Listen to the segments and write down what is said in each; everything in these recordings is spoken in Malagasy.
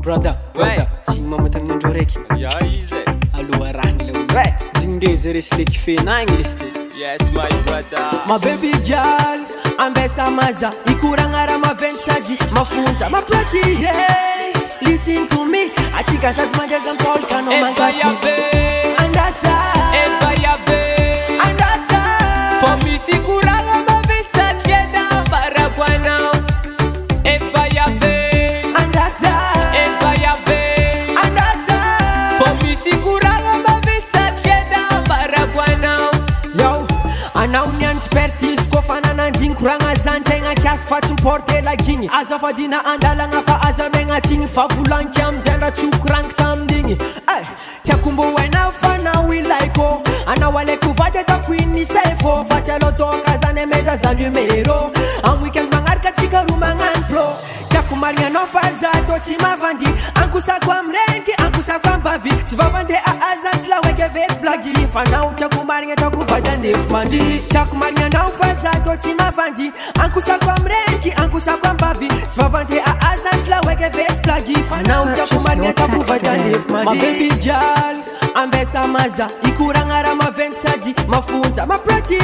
brother, si mama tan mandro raiky. Ya izy Aloha rahiny le zingindreza resy le kifenagny lesy ty. Yes my brother. My baby girl, ambesa maza ikuranga raha maventy sady mafonja mampiraty. Listen to me, atsika sady mandraza mitôlaka anao mankafy. Andasa andasa fa misy koragna maventy sady keda ambarako anao. andasa andasa fa misy koragna maventy sady keda ambarako anao. Yo, anao niany spertis kofa nanandigny koragna zany tegna kiasy fa tsy miporte lagigny. Azafadina andalagna fa aza megnatigny fa volanky aminjandra tsokoragniky tamin'igny. Tiako mbô hainao fa anao ilaiko, anao alaiko vady ataoko inisay fô fa tsy alô toka zany ameza za numéro. Am weekend magnaraka tsika ro magnano pro. Tiako marigny anao fa za tô tsy mavandy, ankosako amrenky ankosako ambavy. Tsy vavandeha aza tsy la hoeky avety blagy fa anao tiako marigny ataoko vady andefo mandi. Tiako marigny anao fa za tô tsy mavandy, ankosako amrenky ankosako ambavy. Tsy vavandeha aza tsy la hoeky avety blagy fa anao tiako marigny ataoko vady andefo mandi. My baby girl, ambesa maza ikoragna raha maventy sady mafonja mampiraty.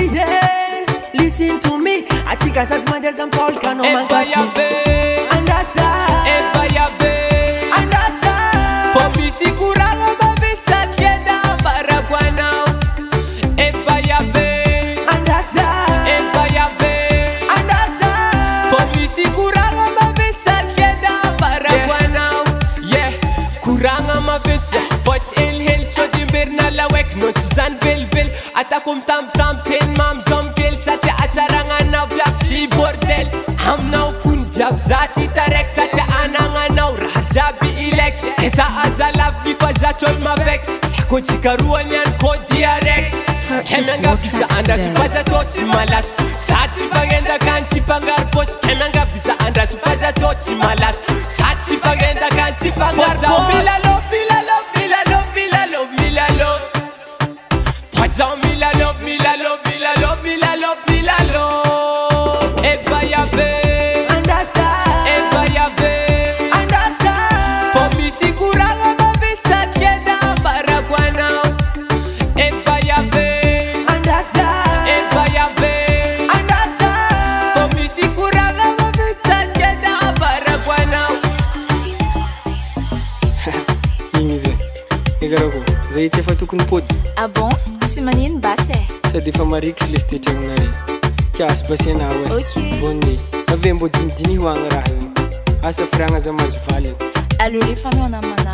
Listen to me, atsika sady mandraza mitôlaka anao mankafy. Andasa andasa fa misy koragna maventy sady keda ambarako anao. andasa andasa fa misy koragna maventy sady keda ambarako anao. Koragna maventy fa tsy helihely sody imberina laweky no tsy zany velively. Atako mitambitamby teny mamy zao mikely satria atsaragna anao viavy sy bordel. Aminao kony viavy za ty taraiky satria anagnanao raha jiaby ilaiky. Esa aza lavy fa za tsôdy maveky, tiako tsika roa niany kôdy araiky. Kemiangavisa andraso fa za tô tsy malaso, za tsy fagnendaka any tsy mpangaro pôsy. Kemiangavisa andraso fa za tô tsy malaso, za tsy fagnendaka any tsy mpangaro milalo milalo milalo milalo milalo. Fazao milalo milalo milalo milalo milalo. andasa andasa fa misy koragna maventy sady keda ambarako anao. andasa andasa fa misy koragna maventy sady keda ambarako anao. igny zay egarako zay tsy efa tokony pôdy. Ah bon? Tsy magnino basy e? Sady efa marikitry lesy toetragnanare. Kiasy basy anao e. Ok. Bonne ave mbô dinidini hoagna raha zany. Asa firagna za mahazo valy. Allô les familles on a mana.